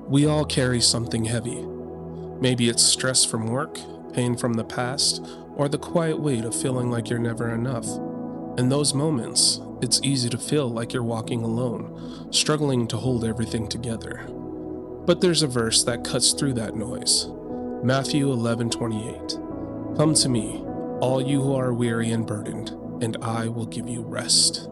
We all carry something heavy. Maybe it's stress from work, pain from the past, or the quiet weight of feeling like you're never enough. In those moments, it's easy to feel like you're walking alone, struggling to hold everything together. But there's a verse that cuts through that noise. Matthew 11:28. Come to me, all you who are weary and burdened, and I will give you rest.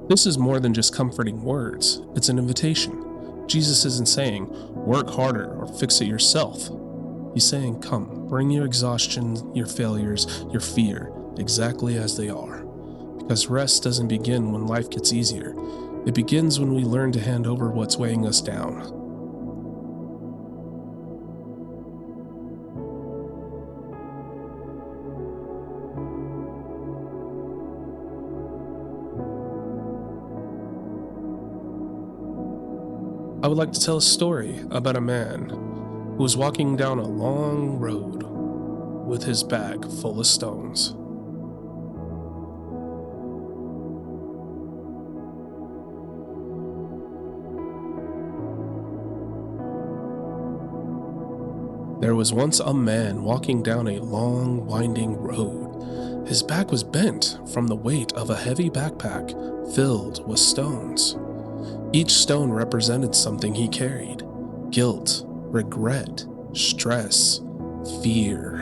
This is more than just comforting words, it's an invitation. Jesus isn't saying, work harder or fix it yourself. He's saying, come, bring your exhaustion, your failures, your fear, exactly as they are. Because rest doesn't begin when life gets easier. It begins when we learn to hand over what's weighing us down. I would like to tell a story about a man who was walking down a long road with his bag full of stones. There was once a man walking down a long, winding road. His back was bent from the weight of a heavy backpack filled with stones. Each stone represented something he carried: guilt, regret, stress, fear.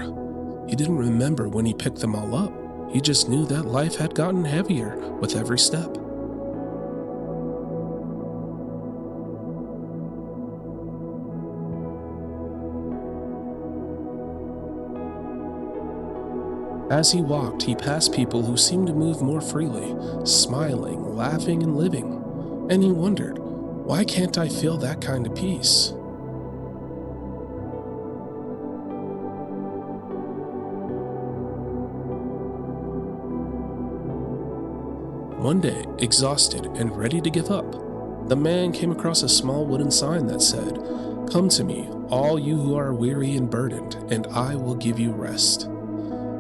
He didn't remember when he picked them all up. He just knew that life had gotten heavier with every step. As he walked, he passed people who seemed to move more freely, smiling, laughing, and living. And he wondered, why can't I feel that kind of peace? One day, exhausted and ready to give up, the man came across a small wooden sign that said, "Come to me, all you who are weary and burdened, and I will give you rest."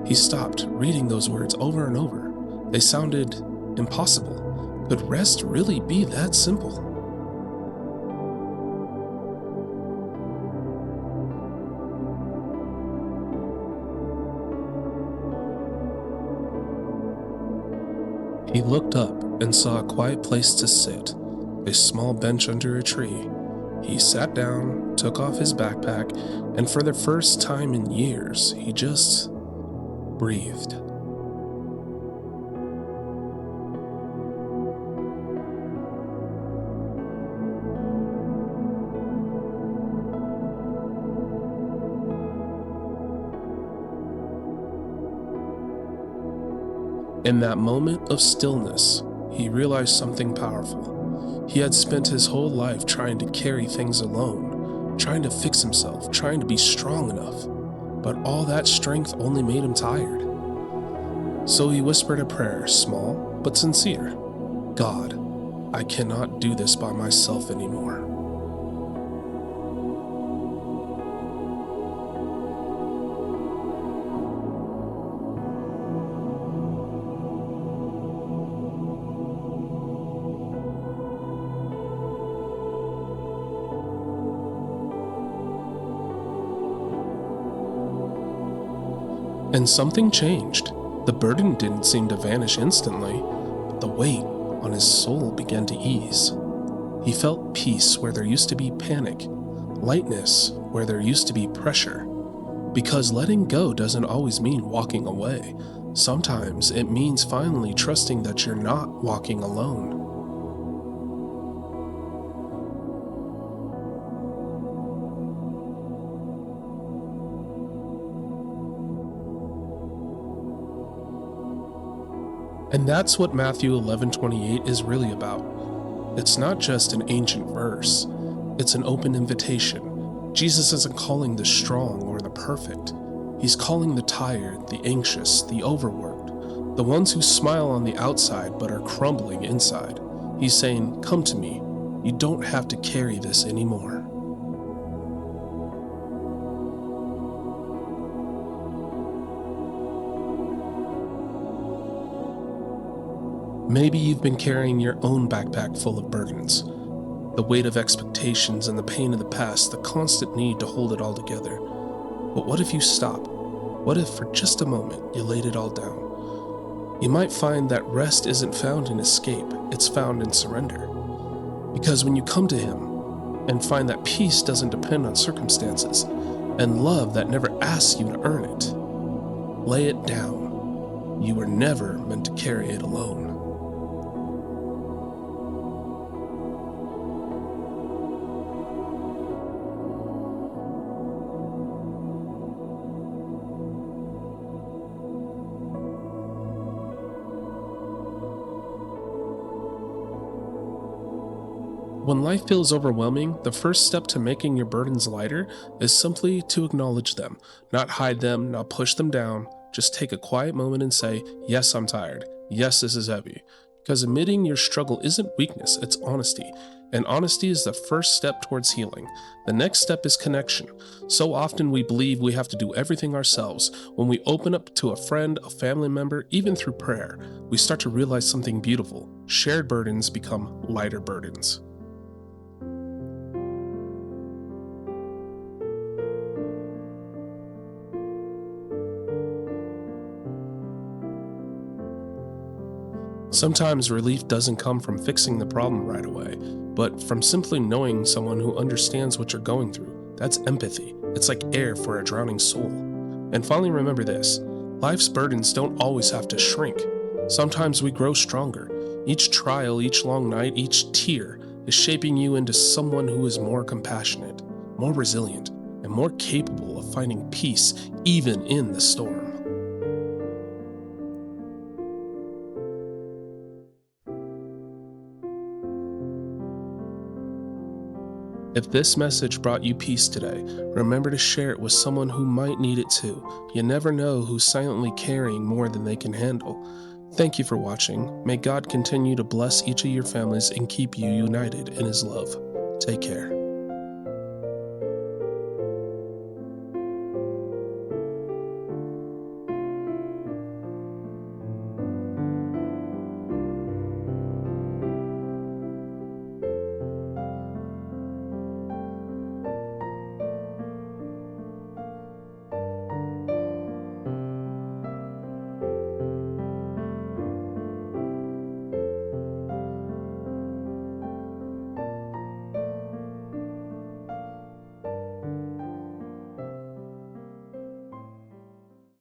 He stopped, reading those words over and over. They sounded impossible. Could rest really be that simple? He looked up and saw a quiet place to sit, a small bench under a tree. He sat down, took off his backpack, and for the first time in years, he just breathed. In that moment of stillness, he realized something powerful. He had spent his whole life trying to carry things alone, trying to fix himself, trying to be strong enough. But all that strength only made him tired. So he whispered a prayer, small but sincere. God, I cannot do this by myself anymore. And something changed. The burden didn't seem to vanish instantly, but the weight on his soul began to ease. He felt peace where there used to be panic, lightness where there used to be pressure. Because letting go doesn't always mean walking away. Sometimes it means finally trusting that you're not walking alone. And that's what Matthew 11:28 is really about. It's not just an ancient verse, it's an open invitation. Jesus isn't calling the strong or the perfect. He's calling the tired, the anxious, the overworked, the ones who smile on the outside but are crumbling inside. He's saying, come to me, You don't have to carry this anymore. Maybe you've been carrying your own backpack full of burdens, the weight of expectations and the pain of the past, the constant need to hold it all together. But what if you stop? What if for just a moment you laid it all down? You might find that rest isn't found in escape, it's found in surrender. Because when you come to Him and find that peace doesn't depend on circumstances, and love that never asks you to earn it, lay it down. You were never meant to carry it alone. When life feels overwhelming, the first step to making your burdens lighter is simply to acknowledge them, not hide them, not push them down. Just take a quiet moment and say, yes, I'm tired. Yes, this is heavy. Because admitting your struggle isn't weakness, it's honesty. And honesty is the first step towards healing. The next step is connection. So often we believe we have to do everything ourselves. When we open up to a friend, a family member, even through prayer, we start to realize something beautiful. Shared burdens become lighter burdens. Sometimes relief doesn't come from fixing the problem right away, but from simply knowing someone who understands what you're going through. That's empathy. It's like air for a drowning soul. And finally, remember this: life's burdens don't always have to shrink. Sometimes we grow stronger. Each trial, each long night, each tear is shaping you into someone who is more compassionate, more resilient, and more capable of finding peace even in the storm. If this message brought you peace today, remember to share it with someone who might need it too. You never know who's silently carrying more than they can handle. Thank you for watching. May God continue to bless each of your families and keep you united in His love. Take care.